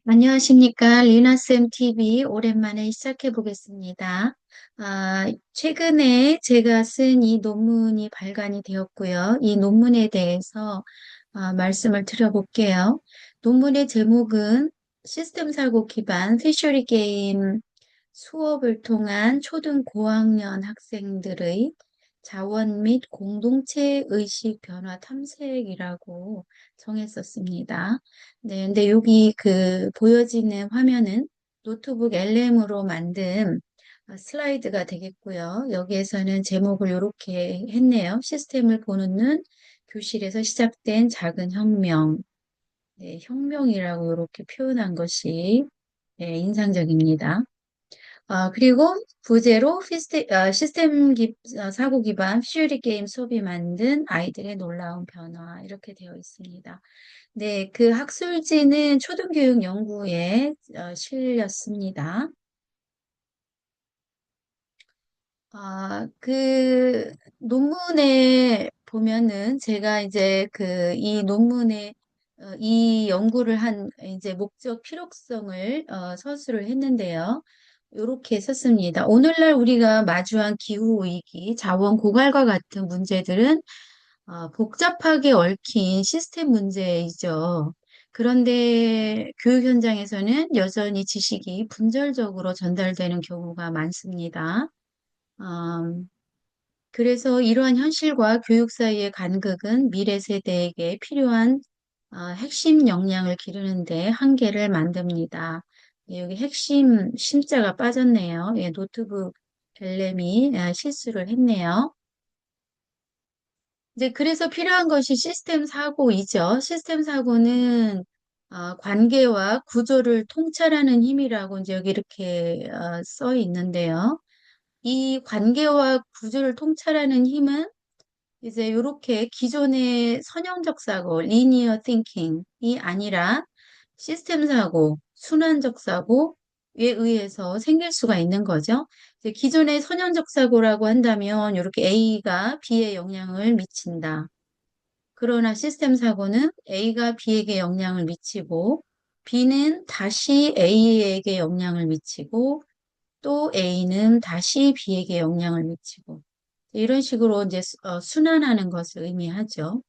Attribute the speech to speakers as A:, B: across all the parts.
A: 안녕하십니까. 리나쌤 TV 오랜만에 시작해 보겠습니다. 최근에 제가 쓴 이 논문이 발간이 되었고요. 이 논문에 대해서 말씀을 드려볼게요. 논문의 제목은 시스템 사고 기반 피셔리 게임 수업을 통한 초등 고학년 학생들의 자원 및 공동체 의식 변화 탐색이라고 정했었습니다. 네, 근데 여기 보여지는 화면은 노트북 LM으로 만든 슬라이드가 되겠고요. 여기에서는 제목을 이렇게 했네요. 시스템을 보는 눈, 교실에서 시작된 작은 혁명. 네, 혁명이라고 이렇게 표현한 것이 네, 인상적입니다. 그리고 부제로 사고 기반 퓨리 게임 수업이 만든 아이들의 놀라운 변화 이렇게 되어 있습니다. 네, 그 학술지는 초등교육 연구에 실렸습니다. 논문에 보면은 제가 이제 이 논문에 이 연구를 한 이제 목적 필요성을 서술을 했는데요. 이렇게 썼습니다. 오늘날 우리가 마주한 기후 위기, 자원 고갈과 같은 문제들은 복잡하게 얽힌 시스템 문제이죠. 그런데 교육 현장에서는 여전히 지식이 분절적으로 전달되는 경우가 많습니다. 음, 그래서 이러한 현실과 교육 사이의 간극은 미래 세대에게 필요한 핵심 역량을 기르는데 한계를 만듭니다. 네, 여기 핵심 심자가 빠졌네요. 예, 노트북 벨렘이 실수를 했네요. 이제 그래서 필요한 것이 시스템 사고이죠. 시스템 사고는 관계와 구조를 통찰하는 힘이라고 이제 여기 이렇게 써 있는데요. 이 관계와 구조를 통찰하는 힘은 이제 이렇게 기존의 선형적 사고, linear thinking이 아니라 시스템 사고, 순환적 사고에 의해서 생길 수가 있는 거죠. 이제 기존의 선형적 사고라고 한다면 이렇게 A가 B에 영향을 미친다. 그러나 시스템 사고는 A가 B에게 영향을 미치고 B는 다시 A에게 영향을 미치고 또 A는 다시 B에게 영향을 미치고 이런 식으로 이제 순환하는 것을 의미하죠.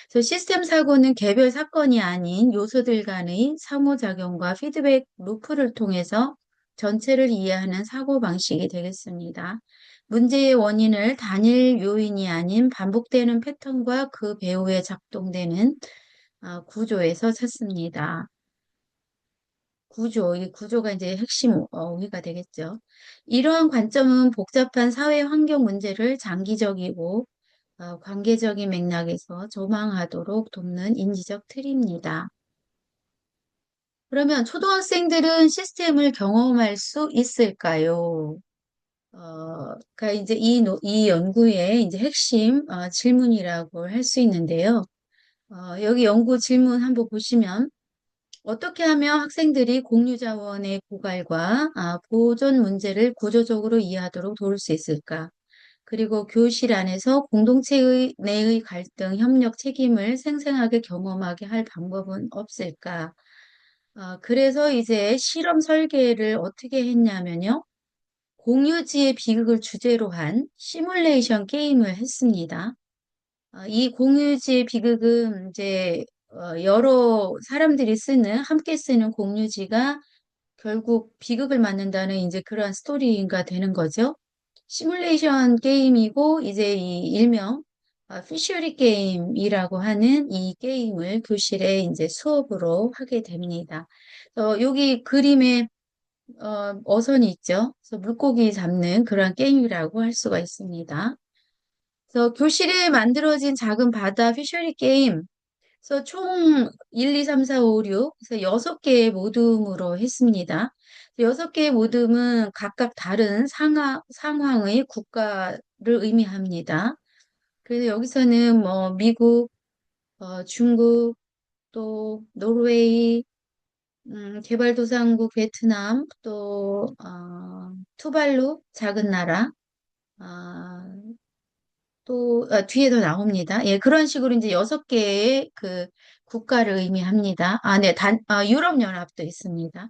A: 그래서 시스템 사고는 개별 사건이 아닌 요소들 간의 상호작용과 피드백 루프를 통해서 전체를 이해하는 사고 방식이 되겠습니다. 문제의 원인을 단일 요인이 아닌 반복되는 패턴과 그 배후에 작동되는 구조에서 찾습니다. 이 구조가 이제 핵심 어휘가 되겠죠. 이러한 관점은 복잡한 사회 환경 문제를 장기적이고 관계적인 맥락에서 조망하도록 돕는 인지적 틀입니다. 그러면 초등학생들은 시스템을 경험할 수 있을까요? 가 이제 이 연구의 이제 핵심 질문이라고 할 수 있는데요. 여기 연구 질문 한번 보시면 어떻게 하면 학생들이 공유 자원의 고갈과 보존 문제를 구조적으로 이해하도록 도울 수 있을까? 그리고 교실 안에서 공동체의 내의 갈등, 협력, 책임을 생생하게 경험하게 할 방법은 없을까? 그래서 이제 실험 설계를 어떻게 했냐면요. 공유지의 비극을 주제로 한 시뮬레이션 게임을 했습니다. 이 공유지의 비극은 이제 여러 사람들이 함께 쓰는 공유지가 결국 비극을 맞는다는 이제 그러한 스토리가 되는 거죠. 시뮬레이션 게임이고 이제 이 일명 피셔리 게임이라고 하는 이 게임을 교실에 이제 수업으로 하게 됩니다. 여기 그림에 어선이 있죠. 그래서 물고기 잡는 그런 게임이라고 할 수가 있습니다. 그래서 교실에 만들어진 작은 바다 피셔리 게임. 그래서 총 1, 2, 3, 4, 5, 6. 그래서 6개의 모둠으로 했습니다. 6개의 모둠은 각각 다른 상황의 국가를 의미합니다. 그래서 여기서는 뭐 미국, 중국, 또 노르웨이, 개발도상국 베트남, 또 투발루 작은 나라, 아, 또 뒤에 더 나옵니다. 예, 그런 식으로 이제 6개의 국가를 의미합니다. 네, 유럽연합도 있습니다.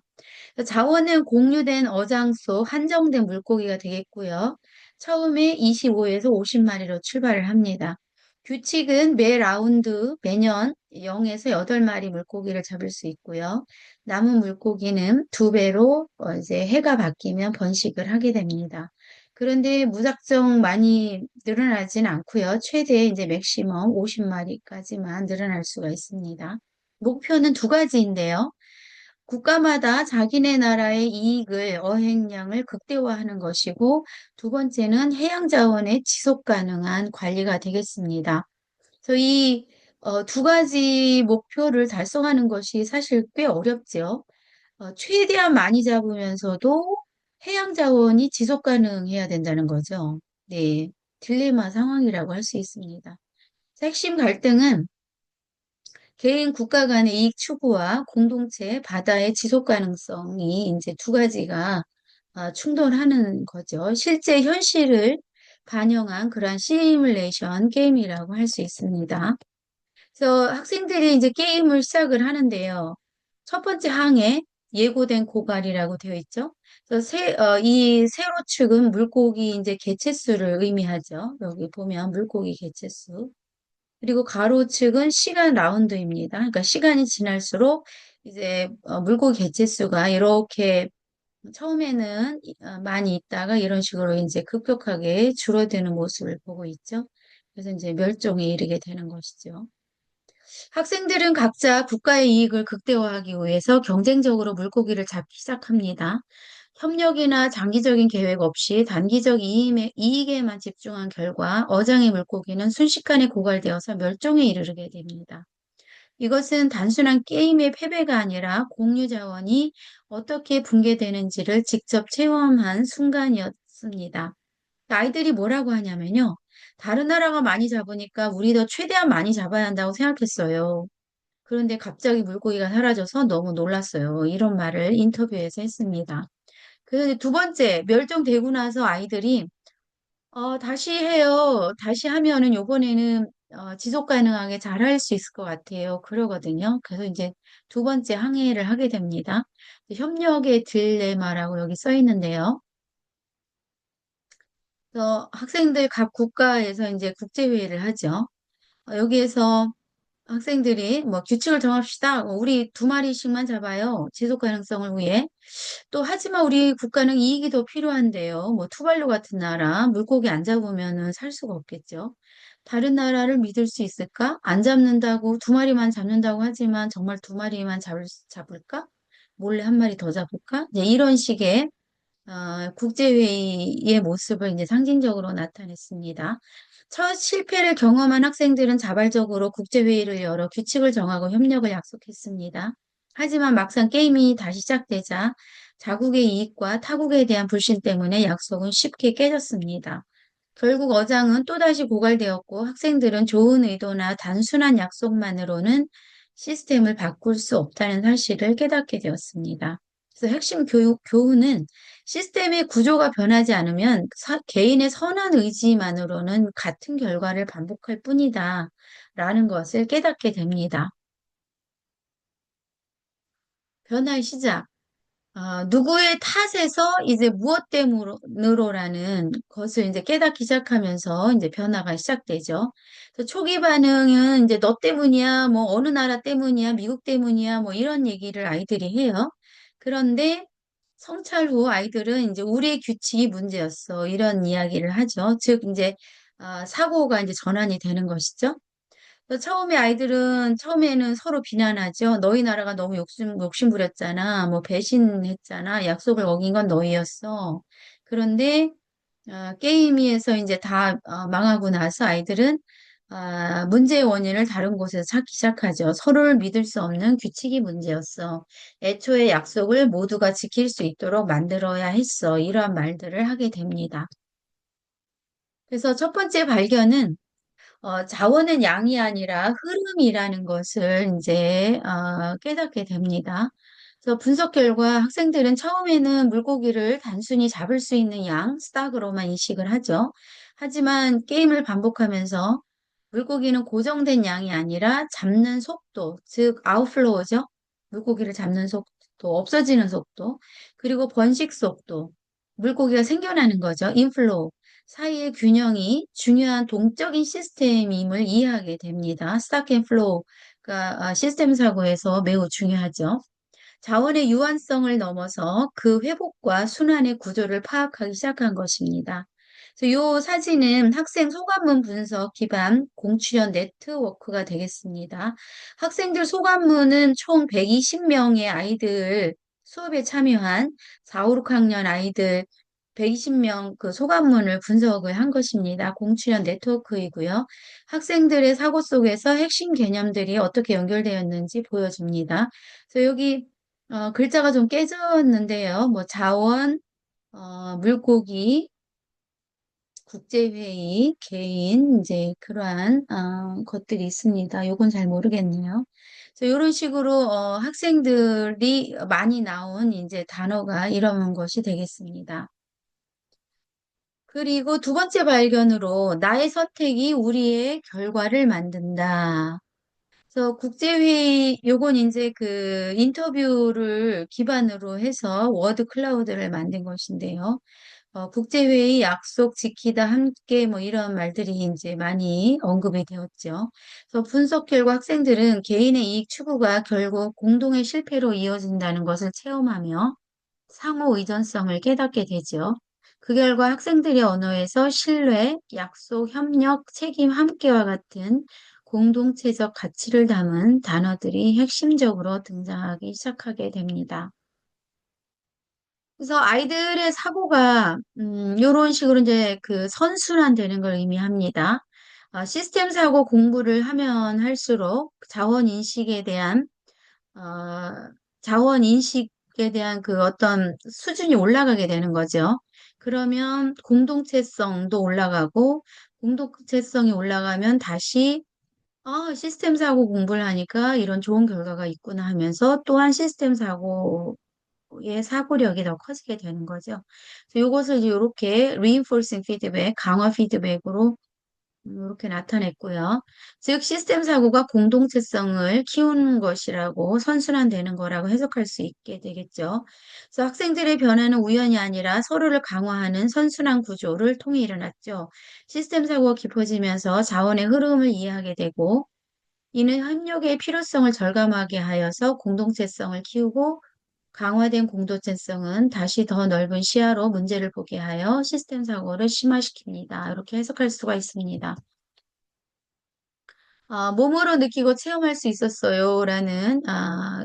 A: 자원은 공유된 어장 속 한정된 물고기가 되겠고요. 처음에 25에서 50마리로 출발을 합니다. 규칙은 매 라운드 매년 0에서 8마리 물고기를 잡을 수 있고요. 남은 물고기는 두 배로 이제 해가 바뀌면 번식을 하게 됩니다. 그런데 무작정 많이 늘어나진 않고요. 최대 이제 맥시멈 50마리까지만 늘어날 수가 있습니다. 목표는 두 가지인데요. 국가마다 자기네 나라의 이익을, 어획량을 극대화하는 것이고, 두 번째는 해양 자원의 지속 가능한 관리가 되겠습니다. 그래서 이 두 가지 목표를 달성하는 것이 사실 꽤 어렵죠. 최대한 많이 잡으면서도 해양 자원이 지속 가능해야 된다는 거죠. 네, 딜레마 상황이라고 할 수 있습니다. 핵심 갈등은 개인 국가 간의 이익 추구와 공동체 바다의 지속 가능성이 이제 두 가지가 충돌하는 거죠. 실제 현실을 반영한 그러한 시뮬레이션 게임이라고 할 수 있습니다. 그래서 학생들이 이제 게임을 시작을 하는데요. 첫 번째 항에 예고된 고갈이라고 되어 있죠. 그래서 이 세로축은 물고기 이제 개체수를 의미하죠. 여기 보면 물고기 개체수. 그리고 가로축은 시간 라운드입니다. 그러니까 시간이 지날수록 이제 물고기 개체수가 이렇게 처음에는 많이 있다가 이런 식으로 이제 급격하게 줄어드는 모습을 보고 있죠. 그래서 이제 멸종에 이르게 되는 것이죠. 학생들은 각자 국가의 이익을 극대화하기 위해서 경쟁적으로 물고기를 잡기 시작합니다. 협력이나 장기적인 계획 없이 단기적 이익에만 집중한 결과 어장의 물고기는 순식간에 고갈되어서 멸종에 이르게 됩니다. 이것은 단순한 게임의 패배가 아니라 공유 자원이 어떻게 붕괴되는지를 직접 체험한 순간이었습니다. 아이들이 뭐라고 하냐면요. 다른 나라가 많이 잡으니까 우리도 최대한 많이 잡아야 한다고 생각했어요. 그런데 갑자기 물고기가 사라져서 너무 놀랐어요. 이런 말을 인터뷰에서 했습니다. 그래서 두 번째, 멸종되고 나서 아이들이, 다시 해요. 다시 하면은 요번에는 지속 가능하게 잘 할 수 있을 것 같아요. 그러거든요. 그래서 이제 두 번째 항해를 하게 됩니다. 협력의 딜레마라고 여기 써 있는데요. 그래서 학생들 각 국가에서 이제 국제회의를 하죠. 여기에서 학생들이 뭐 규칙을 정합시다. 우리 두 마리씩만 잡아요. 지속 가능성을 위해. 또 하지만 우리 국가는 이익이 더 필요한데요. 뭐 투발루 같은 나라 물고기 안 잡으면은 살 수가 없겠죠. 다른 나라를 믿을 수 있을까? 안 잡는다고 두 마리만 잡는다고 하지만 정말 두 마리만 잡을까? 몰래 한 마리 더 잡을까? 이제 이런 식의 국제회의의 모습을 이제 상징적으로 나타냈습니다. 첫 실패를 경험한 학생들은 자발적으로 국제회의를 열어 규칙을 정하고 협력을 약속했습니다. 하지만 막상 게임이 다시 시작되자 자국의 이익과 타국에 대한 불신 때문에 약속은 쉽게 깨졌습니다. 결국 어장은 또다시 고갈되었고 학생들은 좋은 의도나 단순한 약속만으로는 시스템을 바꿀 수 없다는 사실을 깨닫게 되었습니다. 그래서 핵심 교훈은 시스템의 구조가 변하지 않으면 개인의 선한 의지만으로는 같은 결과를 반복할 뿐이다. 라는 것을 깨닫게 됩니다. 변화의 시작. 누구의 탓에서 이제 무엇 때문으로라는 것을 이제 깨닫기 시작하면서 이제 변화가 시작되죠. 그래서 초기 반응은 이제 너 때문이야, 뭐 어느 나라 때문이야, 미국 때문이야, 뭐 이런 얘기를 아이들이 해요. 그런데 성찰 후 아이들은 이제 우리의 규칙이 문제였어. 이런 이야기를 하죠. 즉 이제 사고가 이제 전환이 되는 것이죠. 그래서 처음에는 서로 비난하죠. 너희 나라가 너무 욕심 부렸잖아. 뭐 배신했잖아. 약속을 어긴 건 너희였어. 그런데 게임에서 이제 다 망하고 나서 아이들은 문제의 원인을 다른 곳에서 찾기 시작하죠. 서로를 믿을 수 없는 규칙이 문제였어. 애초에 약속을 모두가 지킬 수 있도록 만들어야 했어. 이러한 말들을 하게 됩니다. 그래서 첫 번째 발견은 자원은 양이 아니라 흐름이라는 것을 이제 깨닫게 됩니다. 그래서 분석 결과 학생들은 처음에는 물고기를 단순히 잡을 수 있는 양, 스탁으로만 인식을 하죠. 하지만 게임을 반복하면서 물고기는 고정된 양이 아니라 잡는 속도, 즉 아웃플로우죠. 물고기를 잡는 속도, 없어지는 속도, 그리고 번식 속도, 물고기가 생겨나는 거죠. 인플로우 사이의 균형이 중요한 동적인 시스템임을 이해하게 됩니다. 스탁 앤 플로우가 시스템 사고에서 매우 중요하죠. 자원의 유한성을 넘어서 그 회복과 순환의 구조를 파악하기 시작한 것입니다. 그래서 이 사진은 학생 소감문 분석 기반 공출연 네트워크가 되겠습니다. 학생들 소감문은 총 120명의 아이들 수업에 참여한 4, 5, 6학년 아이들 120명 그 소감문을 분석을 한 것입니다. 공출연 네트워크이고요. 학생들의 사고 속에서 핵심 개념들이 어떻게 연결되었는지 보여줍니다. 그래서 여기 글자가 좀 깨졌는데요. 뭐 자원, 물고기, 국제회의, 개인, 이제 그러한 것들이 있습니다. 요건 잘 모르겠네요. 그래서 이런 식으로 학생들이 많이 나온 이제 단어가 이런 것이 되겠습니다. 그리고 두 번째 발견으로 나의 선택이 우리의 결과를 만든다. 그래서 국제회의, 요건 이제 그 인터뷰를 기반으로 해서 워드 클라우드를 만든 것인데요. 국제회의 약속 지키다 함께 뭐 이런 말들이 이제 많이 언급이 되었죠. 그래서 분석 결과 학생들은 개인의 이익 추구가 결국 공동의 실패로 이어진다는 것을 체험하며 상호 의존성을 깨닫게 되죠. 그 결과 학생들의 언어에서 신뢰, 약속, 협력, 책임, 함께와 같은 공동체적 가치를 담은 단어들이 핵심적으로 등장하기 시작하게 됩니다. 그래서 아이들의 사고가 이런 식으로 이제 그 선순환되는 걸 의미합니다. 시스템 사고 공부를 하면 할수록 어, 자원 인식에 대한 그 어떤 수준이 올라가게 되는 거죠. 그러면 공동체성도 올라가고 공동체성이 올라가면 다시 시스템 사고 공부를 하니까 이런 좋은 결과가 있구나 하면서 또한 시스템 사고 의 사고력이 더 커지게 되는 거죠. 그래서 이것을 이렇게 reinforcing feedback, 강화 피드백으로 이렇게 나타냈고요. 즉 시스템 사고가 공동체성을 키우는 것이라고 선순환되는 거라고 해석할 수 있게 되겠죠. 그래서 학생들의 변화는 우연이 아니라 서로를 강화하는 선순환 구조를 통해 일어났죠. 시스템 사고가 깊어지면서 자원의 흐름을 이해하게 되고 이는 협력의 필요성을 절감하게 하여서 공동체성을 키우고 강화된 공동체성은 다시 더 넓은 시야로 문제를 보게 하여 시스템 사고를 심화시킵니다. 이렇게 해석할 수가 있습니다. 몸으로 느끼고 체험할 수 있었어요. 라는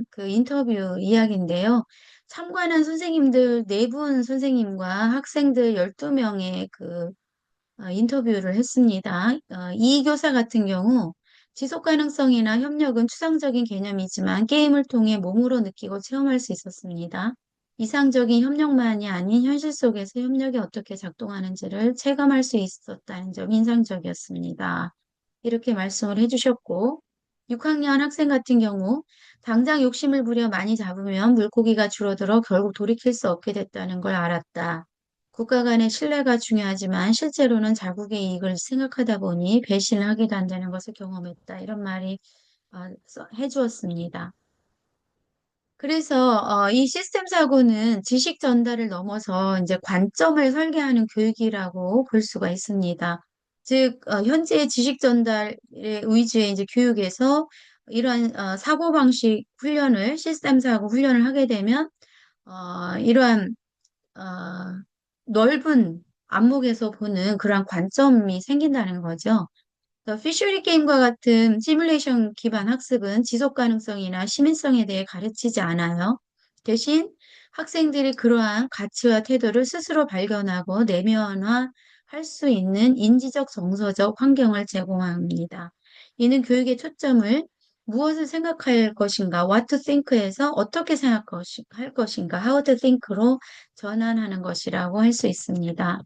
A: 그 인터뷰 이야기인데요. 참관한 선생님들, 네 분 선생님과 학생들 12명의 그 인터뷰를 했습니다. 이 교사 같은 경우 지속 가능성이나 협력은 추상적인 개념이지만 게임을 통해 몸으로 느끼고 체험할 수 있었습니다. 이상적인 협력만이 아닌 현실 속에서 협력이 어떻게 작동하는지를 체감할 수 있었다는 점이 인상적이었습니다. 이렇게 말씀을 해주셨고, 6학년 학생 같은 경우 당장 욕심을 부려 많이 잡으면 물고기가 줄어들어 결국 돌이킬 수 없게 됐다는 걸 알았다. 국가 간의 신뢰가 중요하지만 실제로는 자국의 이익을 생각하다 보니 배신을 하기도 한다는 것을 경험했다. 이런 말이 해주었습니다. 그래서 이 시스템 사고는 지식 전달을 넘어서 이제 관점을 설계하는 교육이라고 볼 수가 있습니다. 즉, 현재 지식 전달의 위주의 이제 교육에서 이러한 사고방식 훈련을, 시스템 사고 훈련을 하게 되면 이러한 어, 넓은 안목에서 보는 그런 관점이 생긴다는 거죠. 피셔리 게임과 같은 시뮬레이션 기반 학습은 지속 가능성이나 시민성에 대해 가르치지 않아요. 대신 학생들이 그러한 가치와 태도를 스스로 발견하고 내면화할 수 있는 인지적 정서적 환경을 제공합니다. 이는 교육의 초점을 무엇을 생각할 것인가, what to think에서 어떻게 생각할 것인가, how to think로 전환하는 것이라고 할 수 있습니다.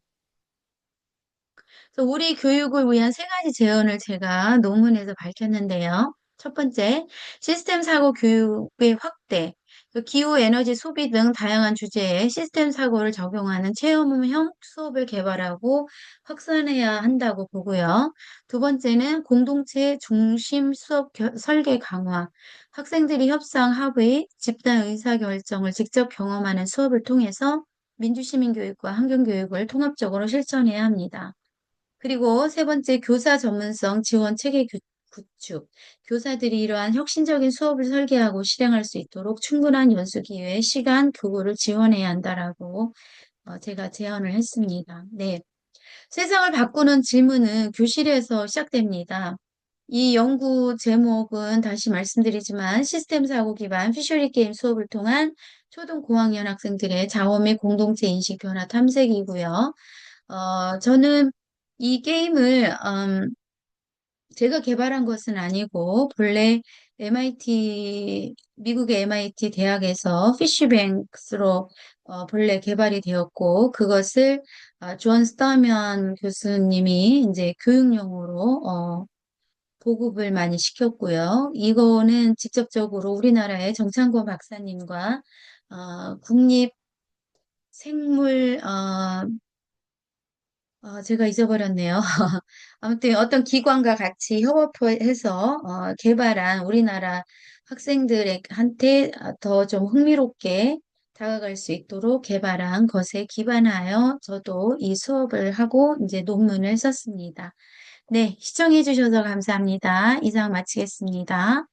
A: 그래서 우리 교육을 위한 세 가지 제언을 제가 논문에서 밝혔는데요. 첫 번째, 시스템 사고 교육의 확대. 그 기후 에너지 소비 등 다양한 주제에 시스템 사고를 적용하는 체험형 수업을 개발하고 확산해야 한다고 보고요. 두 번째는 공동체 중심 수업 설계 강화. 학생들이 협상, 합의, 집단 의사결정을 직접 경험하는 수업을 통해서 민주시민 교육과 환경 교육을 통합적으로 실천해야 합니다. 그리고 세 번째, 교사 전문성 지원 체계 구축. 교사들이 이러한 혁신적인 수업을 설계하고 실행할 수 있도록 충분한 연수 기회, 시간, 교구를 지원해야 한다라고 제가 제안을 했습니다. 네. 세상을 바꾸는 질문은 교실에서 시작됩니다. 이 연구 제목은 다시 말씀드리지만 시스템 사고 기반 피셔리 게임 수업을 통한 초등 고학년 학생들의 자원 및 공동체 인식 변화 탐색이고요. 저는 이 게임을 제가 개발한 것은 아니고 본래 미국의 MIT 대학에서 피쉬뱅크스로 본래 개발이 되었고 그것을 존 스타면 교수님이 이제 교육용으로 보급을 많이 시켰고요. 이거는 직접적으로 우리나라의 정창권 박사님과 국립생물 제가 잊어버렸네요. 아무튼 어떤 기관과 같이 협업해서 개발한 우리나라 학생들한테 더 좀 흥미롭게 다가갈 수 있도록 개발한 것에 기반하여 저도 이 수업을 하고 이제 논문을 썼습니다. 네, 시청해 주셔서 감사합니다. 이상 마치겠습니다.